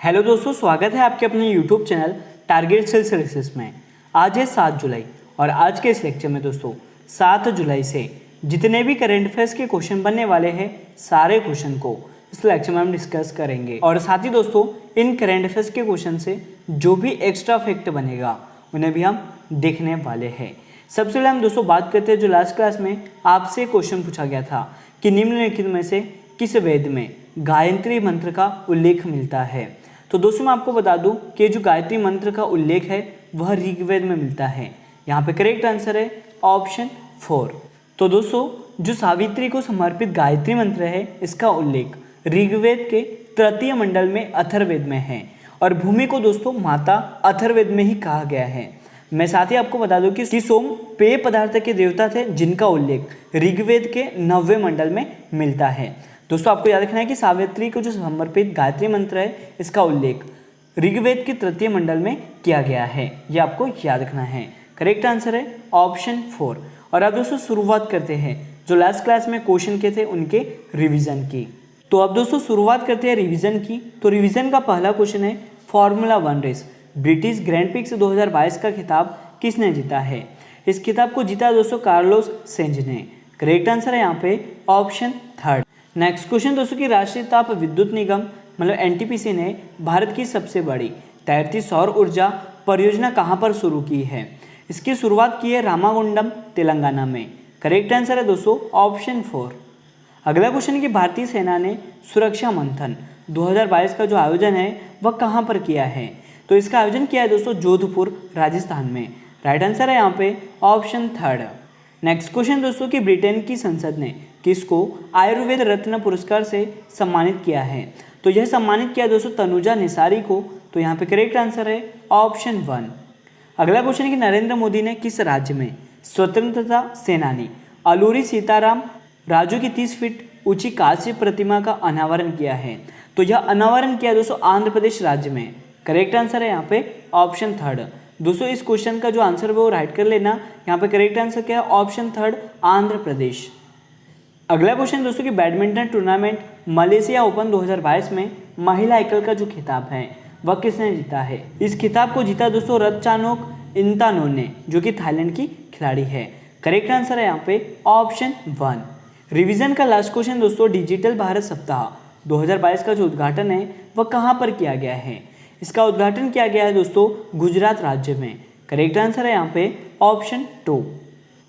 Hello दोस्तों, स्वागत है आपके अपने YouTube channel target sales research में। आज है 7 जुलाई और आज के इस लेक्चर में दोस्तों 7 जुलाई से जितने भी करंट अफेयर्स के क्वेश्चन बनने वाले हैं सारे क्वेश्चन को इस लेक्चर में हम डिस्कस करेंगे। और साथ ही दोस्तों इन करंट अफेयर्स के क्वेश्चन से जो भी एक्स्ट्रा फैक्ट बनेगा उन्हें भी हम देखने वाले हैं। सबसे पहले हम दोस्तों बात करते हैं जो लास्ट क्लास में आपसे क्वेश्चन पूछा गया था कि निम्नलिखित में से किस वेद में गायत्री मंत्र का उल्लेख मिलता है। तो दोस्तों मैं आपको बता दूं कि जो गायत्री मंत्र का उल्लेख है वह ऋग्वेद में मिलता है। यहाँ पे करेक्ट आंसर है ऑप्शन 4। तो दोस्तों जो सावित्री को समर्पित गायत्री मंत्र है इसका उल्लेख ऋग्वेद के तृतीय मंडल में अथर्ववेद में है और भूमि को दोस्तों माता अथर्ववेद में ही कहा गया है। मैं साथ ही आपको बता दूं कि सोम पेय पदार्थ के देवता थे जिनका उल्लेख ऋग्वेद के 9वें मंडल में मिलता है। दोस्तों आपको याद रखना है कि सावित्री को जो समर्पित गायत्री मंत्र है इसका उल्लेख ऋग्वेद के तृतीय मंडल में किया गया है, ये आपको याद रखना है। करेक्ट आंसर है ऑप्शन 4। और अब दोस्तों शुरुआत करते हैं जो लास्ट क्लास में क्वेश्चन के थे उनके रिवीजन की। तो अब दोस्तों शुरुआत करते हैं रिवीजन की। तो रिवीजन का पहला क्वेश्चन है formula 1 race British grand prix 2022 का खिताब किसने जीता है। इस खिताब को जीता दोस्तों कार्लोस सेंज ने। करेक्ट आंसर है यहाँ पे ऑप्शन 3। नेक्स्ट क्वेश्चन दोस्तों की राष्ट्रीय ताप विद्युत निगम मतलब एनटीपीसी ने भारत की सबसे बड़ी तैरती सौर ऊर्जा परियोजना कहाँ पर शुरू की है। इसकी शुरुआत की है रामागुंडम तेलंगाना में। करेक्ट आंसर है दोस्तों ऑप्शन 4। अगला क्वेश्चन है कि भारतीय सेना ने सुरक्षा मंथन 2022 का जो आयोजन है वह कहाँ पर किया है। तो इसका आयोजन किया है दोस्तों जोधपुर राजस्थान में। राइट आंसर है यहाँ पे ऑप्शन 3। नेक्स्ट क्वेश्चन दोस्तों कि ब्रिटेन की संसद ने किसको आयुर्वेद रत्न पुरस्कार से सम्मानित किया है। तो यह सम्मानित किया दोस्तों तनुजा निसारी को। तो यहाँ पे करेक्ट आंसर है ऑप्शन 1। अगला क्वेश्चन है कि नरेंद्र मोदी ने किस राज्य में स्वतंत्रता सेनानी अलूरी सीताराम राजू की 30 फीट ऊंची कांस्य प्रतिमा का अनावरण किया है। तो यह अनावरण किया दोस्तों आंध्र प्रदेश राज्य में। करेक्ट आंसर है यहाँ पे ऑप्शन 3। दोस्तों इस क्वेश्चन का जो आंसर है वो राइट कर लेना। यहाँ पे करेक्ट आंसर क्या है ऑप्शन 3 आंध्र प्रदेश। अगला क्वेश्चन दोस्तों कि बैडमिंटन टूर्नामेंट मलेशिया ओपन 2022 में महिला एकल का जो खिताब है वह किसने जीता है। इस खिताब को जीता दोस्तों रत्चानोक इंतानोन ने जो कि थाईलैंड की खिलाड़ी है। करेक्ट आंसर है यहाँ पे ऑप्शन 1। रिवीजन का लास्ट क्वेश्चन दोस्तों डिजिटल भारत सप्ताह 2022 का जो उद्घाटन है वह कहाँ पर किया गया है। इसका उद्घाटन किया गया है दोस्तों गुजरात राज्य में। करेक्ट आंसर है यहाँ पे ऑप्शन 2।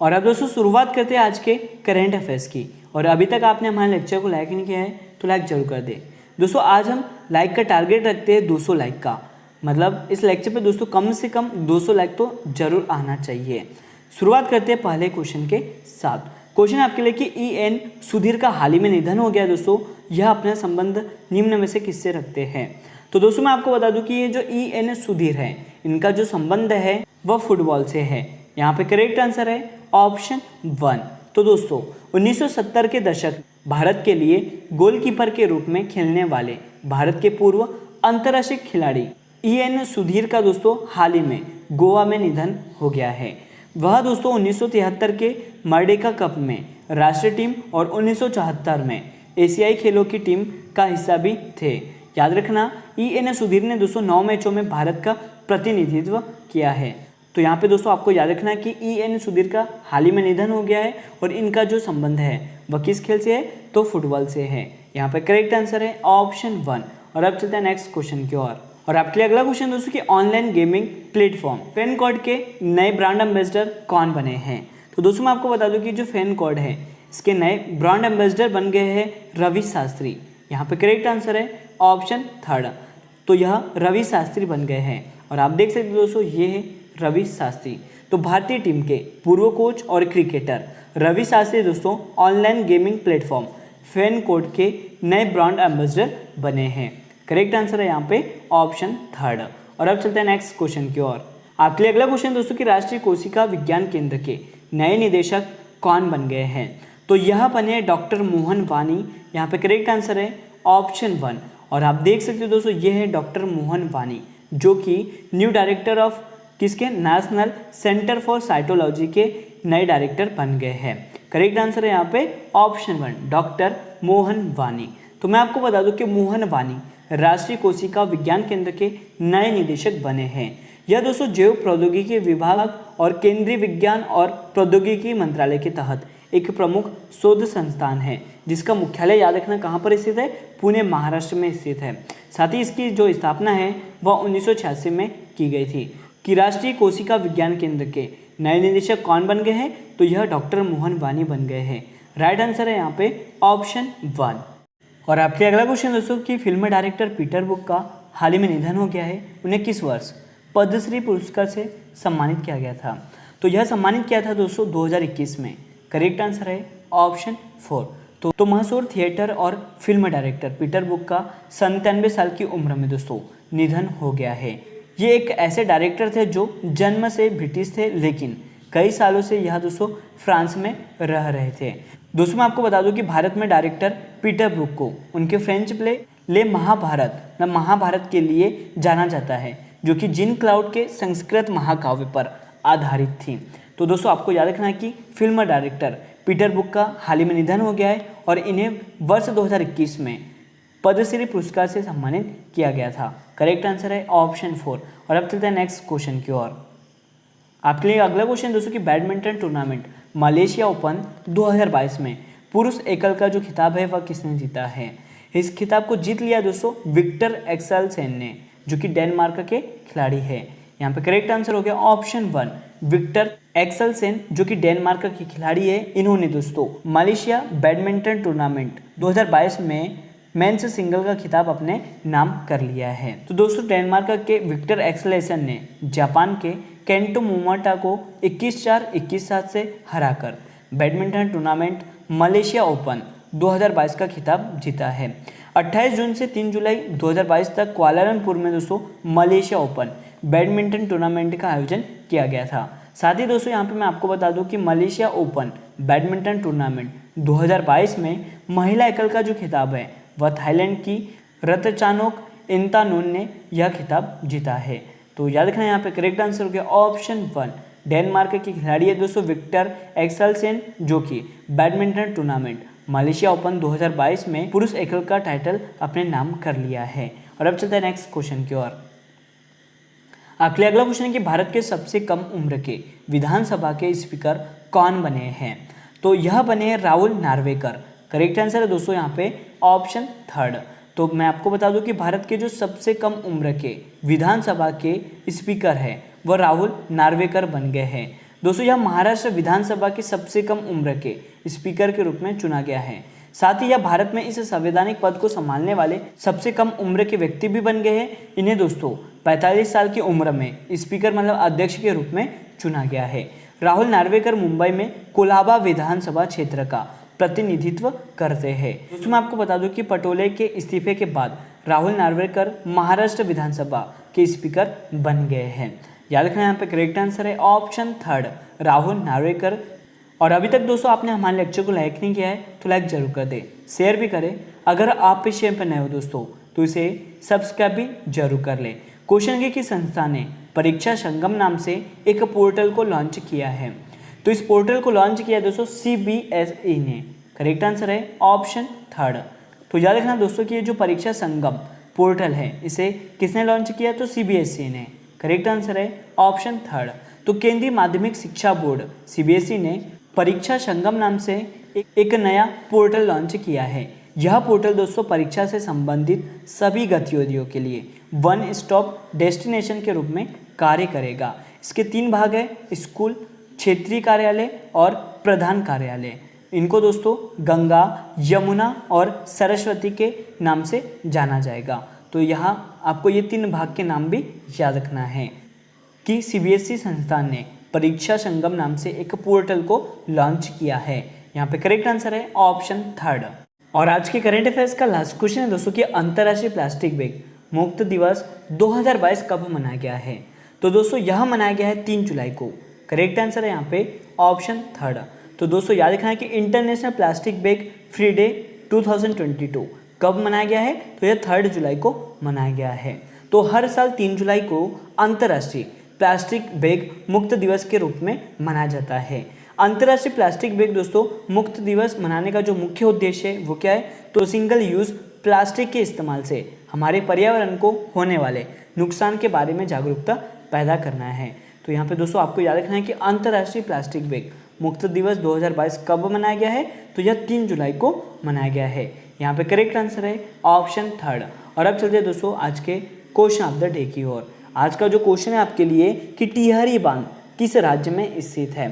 और अब दोस्तों शुरुआत करते हैं आज के करेंट अफेयर्स की। और अभी तक आपने हमारे लेक्चर को लाइक नहीं किया है तो लाइक जरूर कर दे। दोस्तों आज हम लाइक का टारगेट रखते हैं 200 लाइक का, मतलब इस लेक्चर पे दोस्तों कम से कम 200 लाइक तो जरूर आना चाहिए। शुरुआत करते हैं पहले क्वेश्चन के साथ। क्वेश्चन आपके लिए कि ई.एन. सुधीर का हाल ही में निधन हो गया दोस्तों, यह अपना संबंध निम्न में से किससे रखते हैं। तो दोस्तों मैं आपको बता दूं कि ये जो ई.एन. सुधीर है इनका जो संबंध है वह फुटबॉल से है। यहाँ पे करेक्ट आंसर है ऑप्शन 1। तो दोस्तों 1970 के दशक भारत के लिए गोलकीपर के रूप में खेलने वाले भारत के पूर्व अंतर्राष्ट्रीय खिलाड़ी ई.एन. सुधीर का दोस्तों हाल ही में गोवा में निधन हो गया है। वह दोस्तों 1973 के मर्डेका कप में राष्ट्रीय टीम और 1974 में एशियाई खेलों की टीम का हिस्सा भी थे। याद रखना ई.एन. सुधीर ने दोस्तों 9 मैचों में भारत का प्रतिनिधित्व किया है। तो यहाँ पे दोस्तों आपको याद रखना है कि ई.एन. सुधीर का हाल ही में निधन हो गया है और इनका जो संबंध है वह किस खेल से है तो फुटबॉल से है। यहाँ पे करेक्ट आंसर है ऑप्शन 1। और अब चलते हैं नेक्स्ट क्वेश्चन की ओर। और आपके लिए अगला क्वेश्चन दोस्तों कि ऑनलाइन गेमिंग प्लेटफॉर्म फैनकोड के नए ब्रांड एम्बेसडर कौन बने हैं। तो दोस्तों मैं आपको बता दूं कि जो फैनकोड है इसके नए ब्रांड एम्बेसडर बन गए हैं रवि शास्त्री। यहाँ पे करेक्ट आंसर है ऑप्शन 3। तो यह रवि शास्त्री बन गए हैं और आप देख सकते हो दोस्तों ये है रवि शास्त्री। तो भारतीय टीम के पूर्व कोच और क्रिकेटर रवि शास्त्री दोस्तों ऑनलाइन गेमिंग प्लेटफॉर्म फैनकोड के नए ब्रांड एम्बेसडर बने हैं। करेक्ट आंसर है यहाँ पे ऑप्शन 3। और अब चलते हैं नेक्स्ट क्वेश्चन की ओर। आपके लिए अगला क्वेश्चन दोस्तों कि राष्ट्रीय कोशिका विज्ञान केंद्र के नए निदेशक कौन बन गए हैं। तो यह बने डॉक्टर मोहन वानी। यहाँ पे करेक्ट आंसर है ऑप्शन 1। और आप देख सकते हो दोस्तों ये है डॉक्टर मोहन वानी जो कि न्यू डायरेक्टर ऑफ किसके नेशनल सेंटर फॉर साइटोलॉजी के नए डायरेक्टर बन गए हैं। करेक्ट आंसर है यहाँ पे ऑप्शन 1 डॉक्टर मोहन वानी। तो मैं आपको बता दूं कि मोहन वानी राष्ट्रीय कोशिका विज्ञान केंद्र के नए निदेशक बने हैं। यह दोस्तों जैव प्रौद्योगिकी विभाग और केंद्रीय विज्ञान और प्रौद्योगिकी मंत्रालय के तहत एक प्रमुख शोध संस्थान है, जिसका मुख्यालय याद रखना कहाँ पर स्थित है, पुणे महाराष्ट्र में स्थित है। साथ ही इसकी जो स्थापना है वह 1986 में की गई थी। कि राष्ट्रीय कोशिका विज्ञान केंद्र के नए निदेशक कौन बन गए हैं, तो यह डॉक्टर मोहन वानी बन गए हैं। राइट आंसर है यहाँ पे ऑप्शन 1। और आपके अगला क्वेश्चन दोस्तों कि फिल्म डायरेक्टर पीटर बुक का हाल ही में निधन हो गया है, उन्हें किस वर्ष पद्मश्री पुरस्कार से सम्मानित किया गया था? तो यह सम्मानित किया था दोस्तों 2021 में। करेक्ट आंसर है ऑप्शन 4। तो मशहूर थिएटर और फिल्म डायरेक्टर पीटर बुक का 97 साल की उम्र में दोस्तों निधन हो गया है। ये एक ऐसे डायरेक्टर थे जो जन्म से ब्रिटिश थे, लेकिन कई सालों से यह दोस्तों फ्रांस में रह रहे थे। दोस्तों मैं आपको बता दूं कि भारत में डायरेक्टर पीटर बुक को उनके फ्रेंच प्ले ले महाभारत के लिए जाना जाता है, जो कि जिन क्लाउड के संस्कृत महाकाव्य पर आधारित थी। तो दोस्तों आपको याद रखना है कि फिल्म डायरेक्टर पीटर बुक का हाल ही में निधन हो गया है और इन्हें वर्ष 2021 में पद्मश्री पुरस्कार से सम्मानित किया गया था। करेक्ट आंसर है ऑप्शन 4। और अब चलते हैं नेक्स्ट क्वेश्चन की ओर। आपके लिए अगला क्वेश्चन दोस्तों कि बैडमिंटन टूर्नामेंट मलेशिया ओपन 2022 में पुरुष एकल का जो खिताब है वह किसने जीता है? इस खिताब को जीत लिया दोस्तों विक्टर एक्सेलसेन ने, जो कि डेनमार्क के खिलाड़ी है। यहाँ पे करेक्ट आंसर हो गया ऑप्शन 1, विक्टर एक्सेलसेन, जो कि डेनमार्क के खिलाड़ी है। इन्होंने दोस्तों मलेशिया बैडमिंटन टूर्नामेंट 2022 में मेंस सिंगल का खिताब अपने नाम कर लिया है। तो दोस्तों डेनमार्क के विक्टर एक्सेलसेन ने जापान के केंटो मोमोटा को 21-4, 21-7 से हराकर बैडमिंटन टूर्नामेंट मलेशिया ओपन 2022 का खिताब जीता है। 28 जून से 3 जुलाई 2022 तक कुआलालंपुर में दोस्तों मलेशिया ओपन बैडमिंटन टूर्नामेंट का आयोजन किया गया था। साथ ही दोस्तों यहाँ पे मैं आपको बता दूं कि मलेशिया ओपन बैडमिंटन टूर्नामेंट 2022 में महिला एकल का जो खिताब है वह थाईलैंड की रतचानोक इंतानोन ने यह खिताब जीता है। तो याद रखना यहाँ पे करेक्ट आंसर हो गया ऑप्शन 1, डेनमार्क के खिलाड़ी है दोस्तों विक्टर एक्सेलसेन, जो कि बैडमिंटन टूर्नामेंट मलेशिया ओपन 2022 में पुरुष एकल का टाइटल अपने नाम कर लिया है। और अब चलते हैं नेक्स्ट क्वेश्चन की ओर। आपके लिए अगला क्वेश्चन है कि भारत के सबसे कम उम्र के विधानसभा के स्पीकर कौन बने हैं? तो यह बने हैं राहुल नार्वेकर। करेक्ट आंसर है दोस्तों यहाँ पे ऑप्शन 3। तो मैं आपको बता दूं कि भारत के जो सबसे कम उम्र के विधानसभा के स्पीकर है वह राहुल नार्वेकर बन गए हैं। दोस्तों यह महाराष्ट्र विधानसभा के सबसे कम उम्र के स्पीकर के रूप में चुना गया है। साथ ही यह भारत में इस संवैधानिक पद को संभालने वाले सबसे कम उम्र के व्यक्ति भी बन गए हैं। इन्हें दोस्तों 45 साल की उम्र में स्पीकर मतलब अध्यक्ष के रूप में चुना गया है। राहुल नार्वेकर मुंबई में कोलाबा विधानसभा क्षेत्र का प्रतिनिधित्व करते हैं। दोस्तों मैं आपको बता दूं कि पटोले के इस्तीफे के बाद राहुल नार्वेकर महाराष्ट्र विधानसभा के स्पीकर बन गए हैं। याद रखना यहाँ पे करेक्ट आंसर है ऑप्शन 3, राहुल नार्वेकर। और अभी तक दोस्तों आपने हमारे लेक्चर को लाइक नहीं किया है तो लाइक जरूर कर दे, शेयर भी करें। अगर आप इस चैनल पर नए हो दोस्तों तो इसे सब्सक्राइब भी जरूर कर ले। क्वेश्चन की संस्था ने परीक्षा संगम नाम से एक पोर्टल को लॉन्च किया है। तो इस पोर्टल को लॉन्च किया दोस्तों CBSE ने। करेक्ट आंसर है ऑप्शन 3। तो याद रखना दोस्तों कि ये जो परीक्षा संगम पोर्टल है इसे किसने लॉन्च किया? तो CBSE ने। करेक्ट आंसर है ऑप्शन 3। तो केंद्रीय माध्यमिक शिक्षा बोर्ड CBSE ने परीक्षा संगम नाम से एक नया पोर्टल लॉन्च किया है। यह पोर्टल दोस्तों परीक्षा से संबंधित सभी गतिविधियों के लिए वन स्टॉप डेस्टिनेशन के रूप में कार्य करेगा। इसके 3 भाग है, स्कूल, क्षेत्रीय कार्यालय और प्रधान कार्यालय। इनको दोस्तों गंगा, यमुना और सरस्वती के नाम से जाना जाएगा। तो यहाँ आपको ये 3 भाग के नाम भी याद रखना है कि CBSE संस्थान ने परीक्षा संगम नाम से एक पोर्टल को लॉन्च किया है। यहाँ पे करेक्ट आंसर है ऑप्शन 3। और आज के करंट अफेयर्स का लास्ट क्वेश्चन है दोस्तों कि अंतर्राष्ट्रीय प्लास्टिक बैग मुक्त दिवस 2022 कब मनाया गया है? तो दोस्तों यह मनाया गया है 3 जुलाई को। करेक्ट आंसर है यहाँ पे ऑप्शन 3। तो दोस्तों याद रखना है कि international plastic bag free day 2022 कब मनाया गया है? तो यह 3 जुलाई को मनाया गया है। तो हर साल 3 जुलाई को अंतर्राष्ट्रीय प्लास्टिक बैग मुक्त दिवस के रूप में मनाया जाता है। अंतर्राष्ट्रीय प्लास्टिक बैग दोस्तों मुक्त दिवस मनाने का जो मुख्य उद्देश्य है वो क्या है? तो सिंगल यूज प्लास्टिक के इस्तेमाल से हमारे पर्यावरण को होने वाले नुकसान के बारे में जागरूकता पैदा करना है। तो यहाँ पे दोस्तों आपको याद रखना है कि अंतर्राष्ट्रीय प्लास्टिक बैग मुक्त दिवस 2022 कब मनाया गया है, तो यह 3 जुलाई को मनाया गया है। यहाँ पे करेक्ट आंसर है ऑप्शन थर्ड। और अब चलते हैं दोस्तों आज के क्वेश्चन ऑफ द डे की ओर। आज का जो क्वेश्चन है आपके लिए कि टिहरी बांध किस राज्य में स्थित है।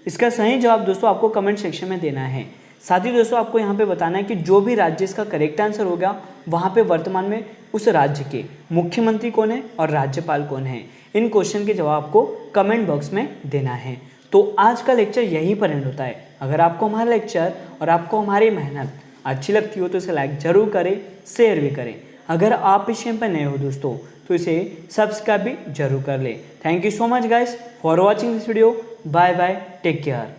इसका सही जवाब दोस्तों आपको कमेंट सेक्शन में देना है। साथ ही दोस्तों आपको यहाँ पे बताना है कि जो भी राज्य इसका करेक्ट आंसर होगा वहाँ पे वर्तमान में उस राज्य के मुख्यमंत्री कौन है और राज्यपाल कौन है। इन क्वेश्चन के जवाब आपको कमेंट बॉक्स में देना है। तो आज का लेक्चर यहीं पर एंड होता है। अगर आपको हमारा लेक्चर और आपको हमारी मेहनत अच्छी लगती हो तो इसे लाइक जरूर करें, शेयर भी करें। अगर आप इस चैनल पर नए हो दोस्तों तो इसे सब्सक्राइब भी जरूर कर लें। Thank you so much guys for watching this video. Bye bye, take care.